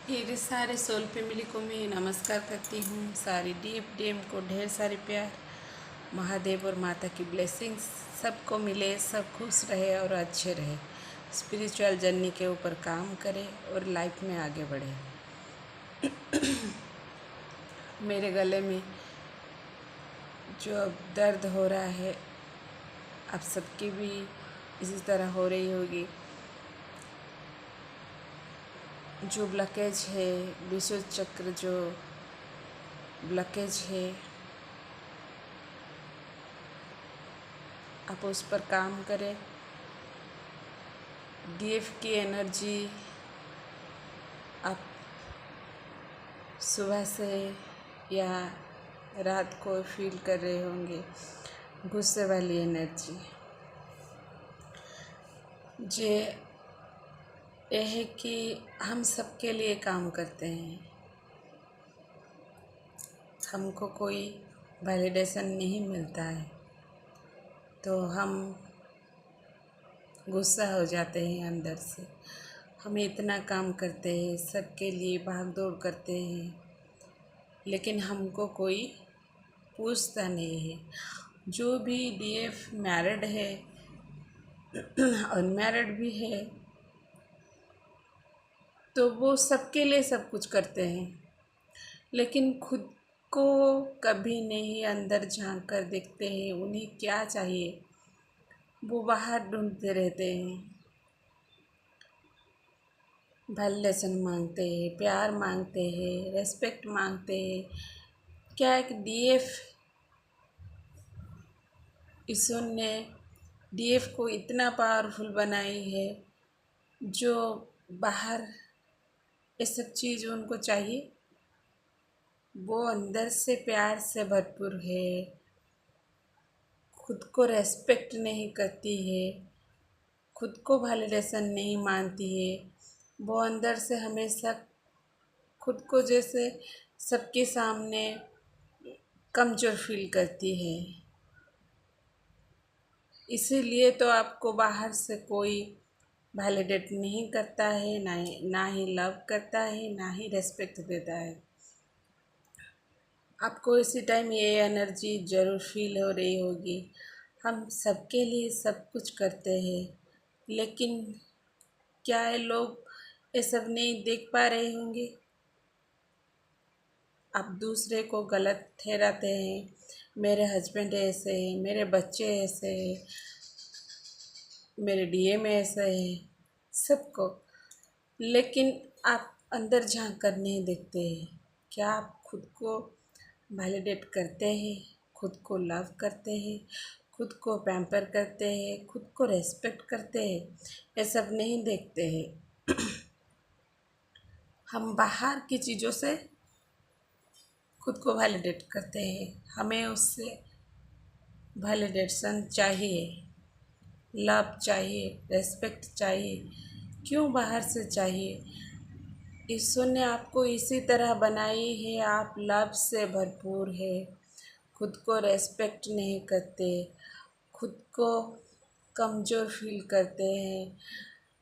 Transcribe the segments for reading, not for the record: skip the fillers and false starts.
मेरे सारे soul family को मैं नमस्कार करती हूँ। सारी डीप डीम को ढेर सारे प्यार। महादेव और माता की ब्लेसिंग्स सबको मिले, सब खुश रहे और अच्छे रहे, स्पिरिचुअल जर्नी के ऊपर काम करे और लाइफ में आगे बढ़े। मेरे गले में जो अब दर्द हो रहा है, आप सबकी भी इसी तरह हो रही होगी। जो ब्लॉकेज है, विशुद्ध चक्र जो ब्लॉकेज है, आप उस पर काम करें। डीएफ की एनर्जी आप सुबह से या रात को फील कर रहे होंगे। गुस्से वाली एनर्जी ये है कि हम सबके लिए काम करते हैं। हमको कोई वैलिडेशन नहीं मिलता है तो हम गुस्सा हो जाते हैं अंदर से। हम इतना काम करते हैं, सबके लिए भाग दौड़ करते हैं, लेकिन हमको कोई पूछता नहीं है। जो भी डीएफ मैरिड है, अनमैरिड भी है, तो वो सबके लिए सब कुछ करते हैं, लेकिन खुद को कभी नहीं अंदर झांक कर देखते हैं। उन्हें क्या चाहिए वो बाहर ढूंढते रहते हैं। वैलिडेशन मांगते हैं, प्यार मांगते हैं, रेस्पेक्ट मांगते हैं। क्या एक डीएफ ईश्वर ने डीएफ को इतना पावरफुल बनाई है, जो बाहर ये सब चीज़ उनको चाहिए, वो अंदर से प्यार से भरपूर है। खुद को रेस्पेक्ट नहीं करती है, खुद को वैलिडेशन नहीं मानती है। वो अंदर से हमेशा खुद को जैसे सबके सामने कमज़ोर फील करती है। इसीलिए तो आपको बाहर से कोई वैलिडेट नहीं करता है, ना ही लव करता है, ना ही रेस्पेक्ट देता है। आपको इसी टाइम ये एनर्जी ज़रूर फील हो रही होगी। हम सबके लिए सब कुछ करते हैं, लेकिन क्या ये लोग ये सब नहीं देख पा रहे होंगे? आप दूसरे को गलत ठहराते हैं। मेरे हस्बैंड ऐसे हैं, मेरे बच्चे ऐसे हैं, मेरे डीएम ऐसे हैं, सबको। लेकिन आप अंदर झांक कर नहीं देखते हैं। क्या आप खुद को वैलिडेट करते हैं, खुद को लव करते हैं, खुद को पैम्पर करते हैं, खुद को रेस्पेक्ट करते हैं? ये सब नहीं देखते हैं। हम बाहर की चीज़ों से खुद को वैलिडेट करते हैं। हमें उससे वैलिडेशन चाहिए, लव चाहिए, रेस्पेक्ट चाहिए। क्यों बाहर से चाहिए? ईश्वर ने आपको इसी तरह बनाई है। आप लव से भरपूर है। खुद को रेस्पेक्ट नहीं करते, खुद को कमज़ोर फील करते हैं।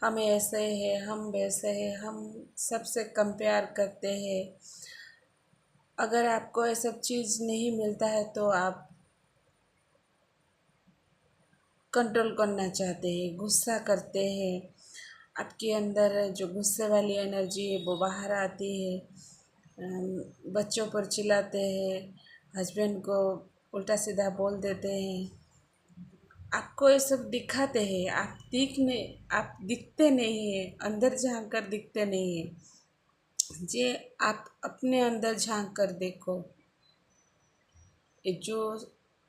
हम ऐसे हैं, हम वैसे हैं, हम सबसे कंपेयर करते हैं। अगर आपको ये सब चीज़ नहीं मिलता है तो आप कंट्रोल करना चाहते हैं, गुस्सा करते हैं। आपके अंदर जो गुस्से वाली एनर्जी है वो बाहर आती है। बच्चों पर चिल्लाते हैं, हस्बैंड को उल्टा सीधा बोल देते हैं। आपको ये सब दिखाते हैं, आप दिखते नहीं हैं, अंदर झांक कर दिखते नहीं हैं। जे आप अपने अंदर झांक कर देखो। ये जो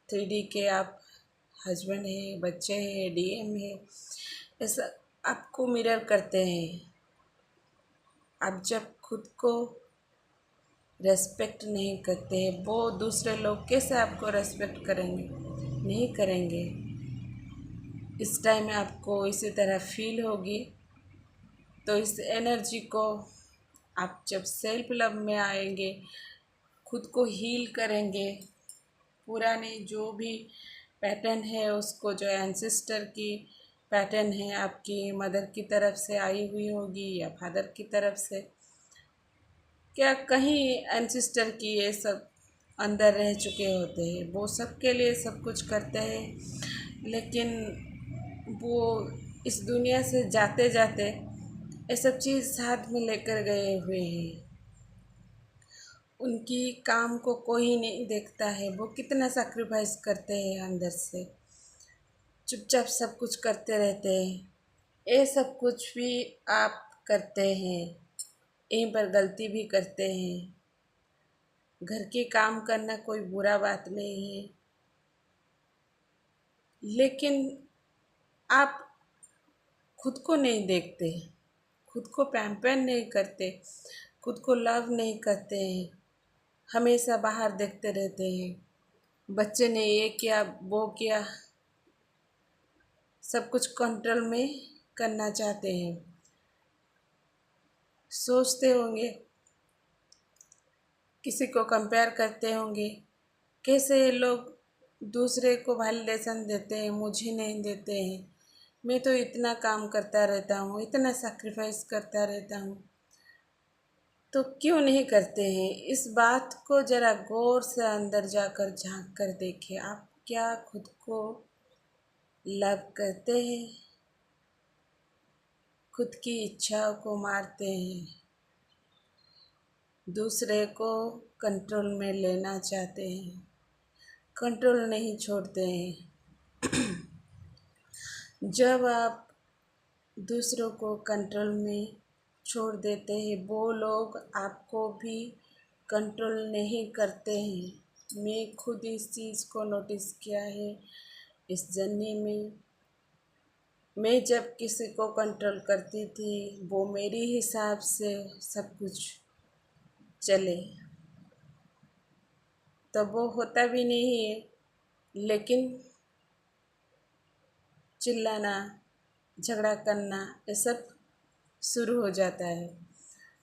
3D के आप हस्बैंड है, बच्चे हैं, डीएम है, ऐसा आपको मिरर करते हैं। आप जब खुद को रेस्पेक्ट नहीं करते, वो दूसरे लोग कैसे आपको रेस्पेक्ट करेंगे? नहीं करेंगे। इस टाइम आपको इसी तरह फील होगी। तो इस एनर्जी को आप जब सेल्फ लव में आएंगे, खुद को हील करेंगे, पुराने जो भी पैटर्न है उसको, जो एंसेस्टर की पैटर्न है, आपकी मदर की तरफ से आई हुई होगी या फादर की तरफ से, क्या कहीं एंसिस्टर की ये सब अंदर रह चुके होते हैं, वो सबके लिए सब कुछ करते हैं, लेकिन वो इस दुनिया से जाते जाते ये सब चीज़ साथ में लेकर गए हुए हैं। उनकी काम को कोई नहीं देखता है, वो कितना सैक्रिफाइस करते हैं अंदर से, चुपचाप सब कुछ करते रहते हैं। ये सब कुछ भी आप करते हैं, यहीं पर गलती भी करते हैं। घर के काम करना कोई बुरा बात नहीं है, लेकिन आप खुद को नहीं देखते, खुद को पैम्पर नहीं करते, खुद को लव नहीं करते हैं, हमेशा बाहर देखते रहते हैं। बच्चे ने ये किया वो किया, सब कुछ कंट्रोल में करना चाहते हैं। सोचते होंगे, किसी को कंपेयर करते होंगे, कैसे ये लोग दूसरे को वैलिडेशन देते हैं, मुझे नहीं देते हैं। मैं तो इतना काम करता रहता हूँ, इतना सैक्रिफाइस करता रहता हूँ, तो क्यों नहीं करते हैं? इस बात को ज़रा गौर से अंदर जाकर झांक कर देखें। आप क्या खुद को लव करते हैं? खुद की इच्छाओं को मारते हैं, दूसरे को कंट्रोल में लेना चाहते हैं, कंट्रोल नहीं छोड़ते हैं। जब आप दूसरों को कंट्रोल में छोड़ देते हैं, वो लोग आपको भी कंट्रोल नहीं करते हैं। मैं खुद इस चीज़ को नोटिस किया है इस जर्नी में। मैं जब किसी को कंट्रोल करती थी, वो मेरे हिसाब से सब कुछ चले, तो वो होता भी नहीं है, लेकिन चिल्लाना, झगड़ा करना ये सब शुरू हो जाता है।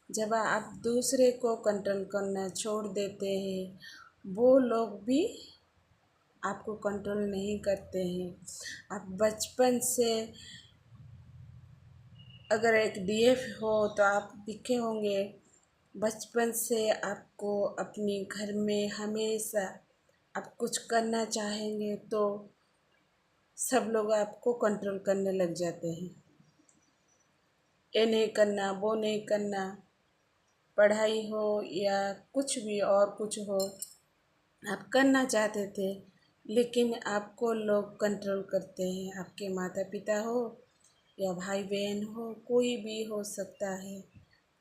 जब आप दूसरे को कंट्रोल करना छोड़ देते हैं, वो लोग भी आपको कंट्रोल नहीं करते हैं। आप बचपन से अगर एक डीएफ हो तो आप दिखे होंगे, बचपन से आपको अपने घर में हमेशा आप कुछ करना चाहेंगे तो सब लोग आपको कंट्रोल करने लग जाते हैं। ये नहीं करना, वो नहीं करना, पढ़ाई हो या कुछ भी और कुछ हो, आप करना चाहते थे, लेकिन आपको लोग कंट्रोल करते हैं। आपके माता पिता हो या भाई बहन हो, कोई भी हो सकता है,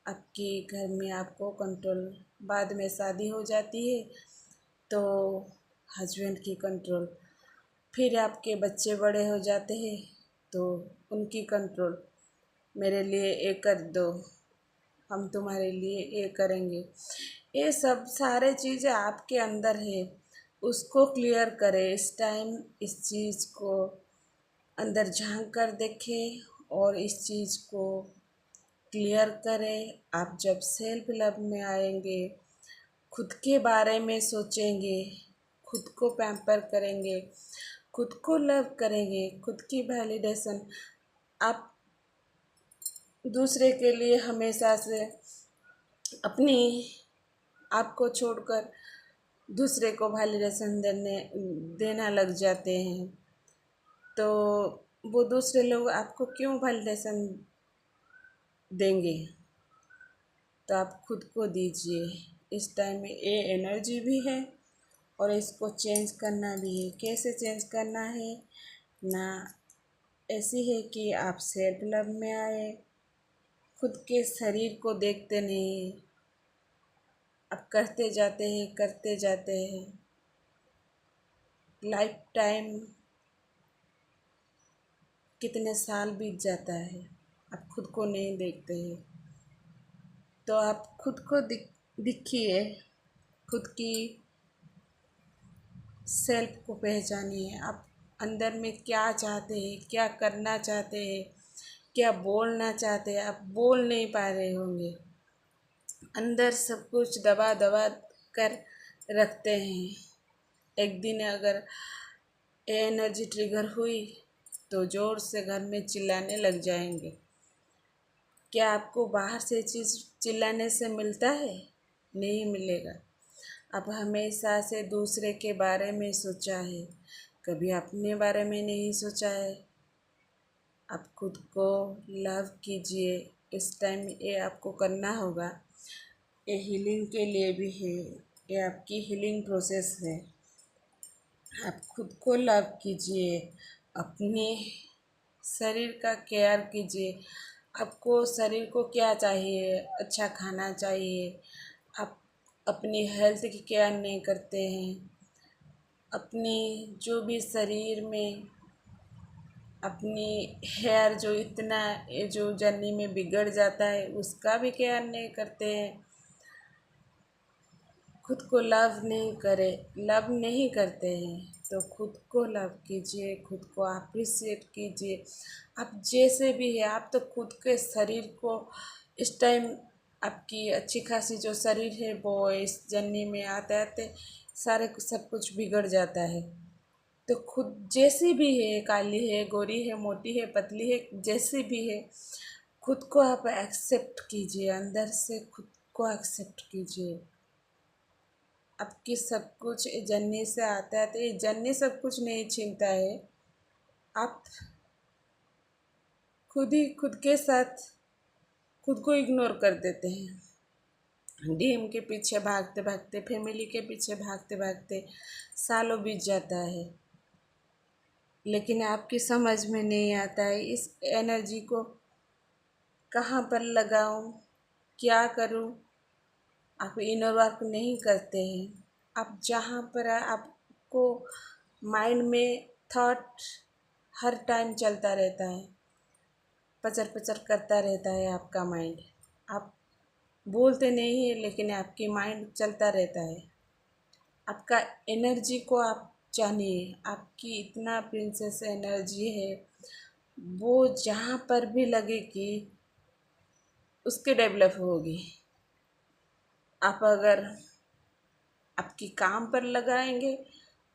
आपके घर में आपको कंट्रोल। बाद में शादी हो जाती है तो हस्बैंड की कंट्रोल, फिर आपके बच्चे बड़े हो जाते हैं तो उनकी कंट्रोल, मेरे लिए ये कर दो, हम तुम्हारे लिए ये करेंगे। ये सब सारे चीज़ें आपके अंदर है, उसको क्लियर करें। इस टाइम इस चीज़ को अंदर झांक कर देखें और इस चीज़ को क्लियर करें। आप जब सेल्फ लव में आएंगे, खुद के बारे में सोचेंगे, खुद को पैम्पर करेंगे, खुद को लव करेंगे, खुद की वैलिडेशन, आप दूसरे के लिए हमेशा से अपनी आपको छोड़कर दूसरे को वैलिडेशन देना लग जाते हैं, तो वो दूसरे लोग आपको क्यों वैलिडेशन देंगे? तो आप खुद को दीजिए। इस टाइम में ये एनर्जी भी है और इसको चेंज करना भी है। कैसे चेंज करना है ना? ऐसी है कि आप सेल्फ लव में आए, खुद के शरीर को देखते नहीं, आप करते जाते हैं, करते जाते हैं, लाइफ टाइम कितने साल बीत जाता है, आप खुद को नहीं देखते हैं। तो आप खुद को दिखिए, खुद की सेल्फ को पहचानिए। आप अंदर में क्या चाहते हैं, क्या करना चाहते हैं, क्या बोलना चाहते हैं, आप बोल नहीं पा रहे होंगे, अंदर सब कुछ दबा दबा कर रखते हैं। एक दिन अगर ये एनर्जी ट्रिगर हुई तो ज़ोर से घर में चिल्लाने लग जाएंगे। क्या आपको बाहर से चीज़ चिल्लाने से मिलता है? नहीं मिलेगा। आप हमेशा से दूसरे के बारे में सोचा है, कभी अपने बारे में नहीं सोचा है। आप खुद को लव कीजिए, इस टाइम ये आपको करना होगा। ये हीलिंग के लिए भी है, ये आपकी हीलिंग प्रोसेस है। आप खुद को लव कीजिए, अपने शरीर का केयर कीजिए। आपको शरीर को क्या चाहिए? अच्छा खाना चाहिए। आप अपनी हेल्थ की केयर नहीं करते हैं। अपनी जो भी शरीर में अपनी हेयर जो इतना ये जो जर्नी में बिगड़ जाता है उसका भी केयर नहीं करते हैं। खुद को लव नहीं करे, लव नहीं करते हैं तो खुद को लव कीजिए, खुद को अप्रिशिएट कीजिए। आप जैसे भी है, आप तो खुद के शरीर को इस टाइम आपकी अच्छी खासी जो शरीर है वो इस जर्नी में आते आते सारे सब कुछ बिगड़ जाता है। तो खुद जैसी भी है, काली है, गोरी है, मोटी है, पतली है, जैसी भी है, खुद को आप एक्सेप्ट कीजिए, अंदर से खुद को एक्सेप्ट कीजिए। आपकी सब कुछ जन्नी से आता है तो ये जन्नी सब कुछ नहीं छीनता है। आप खुद ही खुद के साथ खुद को इग्नोर कर देते हैं। ड्रीम के पीछे भागते भागते, फैमिली के पीछे भागते भागते सालों बीत जाता है, लेकिन आपकी समझ में नहीं आता है इस एनर्जी को कहाँ पर लगाऊं, क्या करूं। आप इनर वर्क नहीं करते हैं। आप जहाँ पर आपको माइंड में थॉट हर टाइम चलता रहता है, पचर पचर करता रहता है आपका माइंड। आप बोलते नहीं है लेकिन आपकी माइंड चलता रहता है। आपका एनर्जी को आप जानिए, आपकी इतना प्रिंसेस एनर्जी है, वो जहाँ पर भी लगेगी उसके डेवलप होगी। आप अगर आपकी काम पर लगाएंगे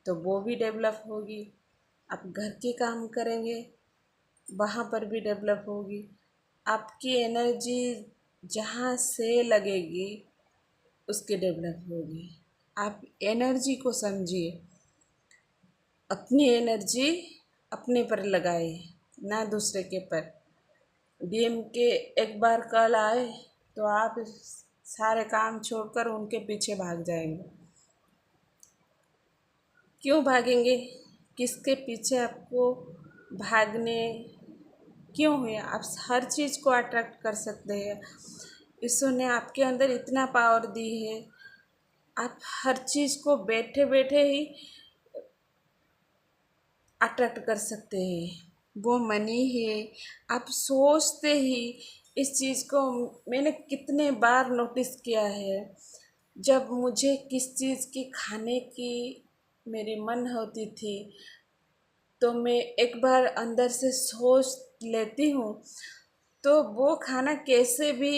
तो वो भी डेवलप होगी। आप घर के काम करेंगे वहाँ पर भी डेवलप होगी। आपकी एनर्जी जहाँ से लगेगी उसकी डेवलप होगी। आप एनर्जी को समझिए, अपनी एनर्जी अपने पर लगाए, ना दूसरे के पर। डीएम के एक बार कॉल आए तो आप सारे काम छोड़कर उनके पीछे भाग जाएंगे। क्यों भागेंगे? किसके पीछे आपको भागने क्यों है? आप हर चीज़ को अट्रैक्ट कर सकते हैं। ईश्वर ने आपके अंदर इतना पावर दी है, आप हर चीज़ को बैठे बैठे ही अट्रैक्ट कर सकते हैं। वो मनी है, आप सोचते ही इस चीज़ को मैंने कितने बार नोटिस किया है। जब मुझे किस चीज़ की खाने की मेरी मन होती थी तो मैं एक बार अंदर से सोच लेती हूँ तो वो खाना कैसे भी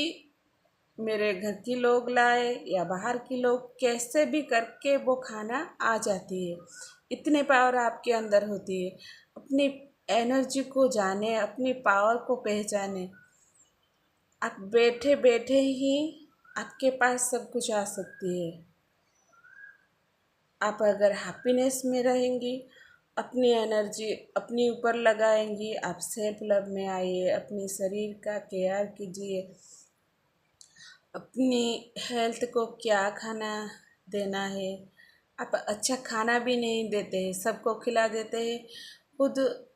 मेरे घर के लोग लाए या बाहर के लोग कैसे भी करके वो खाना आ जाती है। इतने पावर आपके अंदर होती है। अपनी एनर्जी को जाने, अपनी पावर को पहचाने। आप बैठे बैठे ही आपके पास सब कुछ आ सकती है। आप अगर हैप्पीनेस में रहेंगी, अपनी एनर्जी अपने ऊपर लगाएंगी, आप सेल्फ लव में आइए, अपनी शरीर का केयर कीजिए। अपनी हेल्थ को क्या खाना देना है। आप अच्छा खाना भी नहीं देते हैं, सबको खिला देते हैं, खुद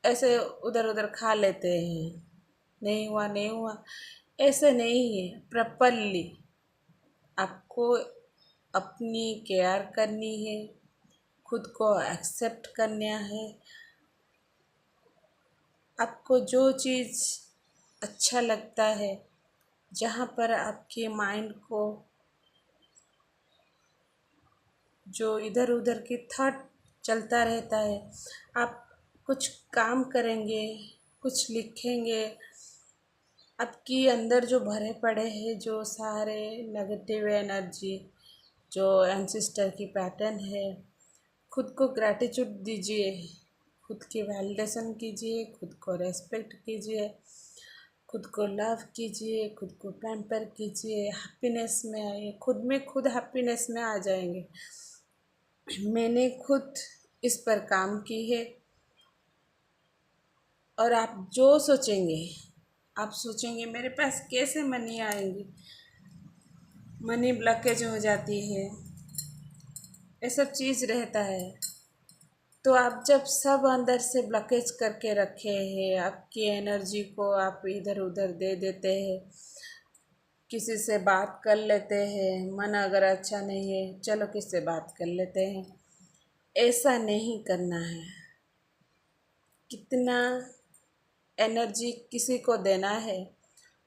ऐसे उधर उधर खा लेते हैं। नहीं हुआ नहीं हुआ, ऐसे नहीं है। प्रॉपरली आपको अपनी केयर करनी है, खुद को एक्सेप्ट करना है। आपको जो चीज़ अच्छा लगता है, जहाँ पर आपके माइंड को जो इधर उधर की थॉट चलता रहता है, आप कुछ काम करेंगे, कुछ लिखेंगे। आपके अंदर जो भरे पड़े हैं जो सारे नेगेटिव एनर्जी, जो एंसेस्टर की पैटर्न है, खुद को ग्रैटिट्यूड दीजिए, खुद की वैलिडेशन कीजिए, खुद को रेस्पेक्ट कीजिए। खुद को लव कीजिए, खुद को पैम्पर कीजिए, हैप्पीनेस में आइए, खुद में खुद हैप्पीनेस में आ जाएंगे। मैंने खुद इस पर काम की है। और आप जो सोचेंगे, आप सोचेंगे मेरे पास कैसे मनी आएंगी, मनी ब्लॉकेज हो जाती है, ये सब चीज़ रहता है। तो आप जब सब अंदर से ब्लॉकेज करके रखे हैं, आपकी एनर्जी को आप इधर उधर दे देते हैं, किसी से बात कर लेते हैं, मन अगर अच्छा नहीं है चलो किससे बात कर लेते हैं, ऐसा नहीं करना है। कितना एनर्जी किसी को देना है,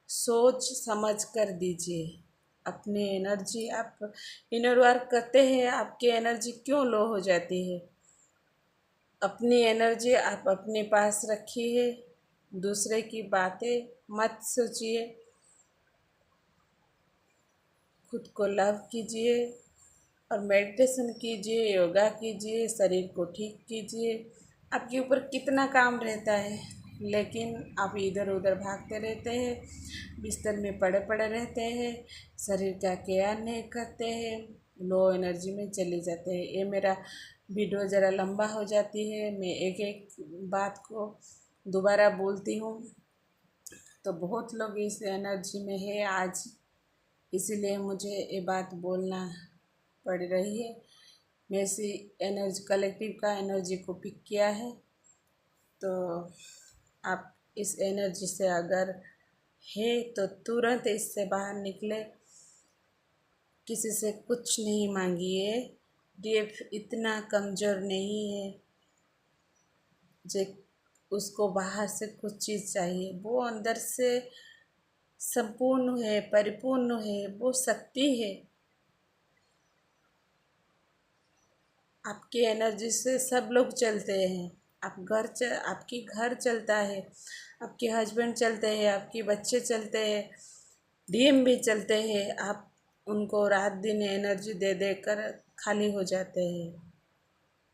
सोच समझ कर दीजिए। अपनी एनर्जी आप इनर वर्क करते हैं, आपकी एनर्जी क्यों लो हो जाती है? अपनी एनर्जी आप अपने पास रखिए, दूसरे की बातें मत सोचिए, खुद को लव कीजिए और मेडिटेशन कीजिए, योगा कीजिए, शरीर को ठीक कीजिए। आपके ऊपर कितना काम रहता है, लेकिन आप इधर उधर भागते रहते हैं, बिस्तर में पड़े पड़े रहते हैं, शरीर का केयर नहीं करते हैं, लो एनर्जी में चले जाते हैं। ये मेरा वीडियो ज़रा लंबा हो जाती है, मैं एक एक बात को दोबारा बोलती हूँ, तो बहुत लोग इस एनर्जी में है आज, इसीलिए मुझे ये बात बोलना पड़ रही है। मैं इसी एनर्जी कलेक्टिव का एनर्जी को पिक किया है, तो आप इस एनर्जी से अगर है तो तुरंत इससे बाहर निकले, किसी से कुछ नहीं मांगिए। डीएफ इतना कमज़ोर नहीं है जो उसको बाहर से कुछ चीज़ चाहिए, वो अंदर से संपूर्ण है, परिपूर्ण है, वो शक्ति है। आपकी एनर्जी से सब लोग चलते हैं। आपकी घर चलता है, आपके हस्बैंड चलते हैं, आपके बच्चे चलते हैं, डीएम भी चलते हैं। आप उनको रात दिन एनर्जी दे देकर खाली हो जाते हैं।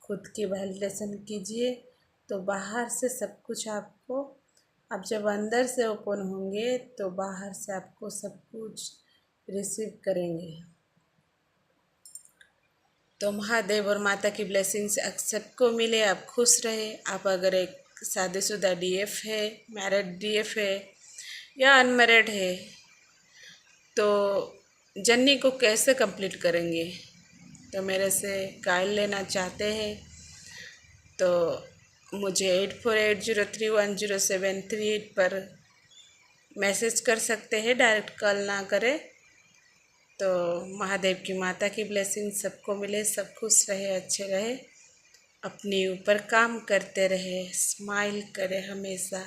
खुद की वैलिडेशन कीजिए, तो बाहर से सब कुछ आपको, आप जब अंदर से ओपन होंगे तो बाहर से आपको सब कुछ रिसीव करेंगे। तो महादेव और माता की ब्लेसिंग्स आप सबको मिले, आप खुश रहे। आप अगर एक शादीशुदा डीएफ है, मैरिड डीएफ है या अनमैरिड है, तो जर्नी को कैसे कंप्लीट करेंगे, तो मेरे से गाइड लेना चाहते हैं तो मुझे 8480310738 पर मैसेज कर सकते हैं, डायरेक्ट कॉल ना करें। तो महादेव की माता की ब्लेसिंग सबको मिले, सब खुश रहे, अच्छे रहे, अपने ऊपर काम करते रहे, स्माइल करें हमेशा।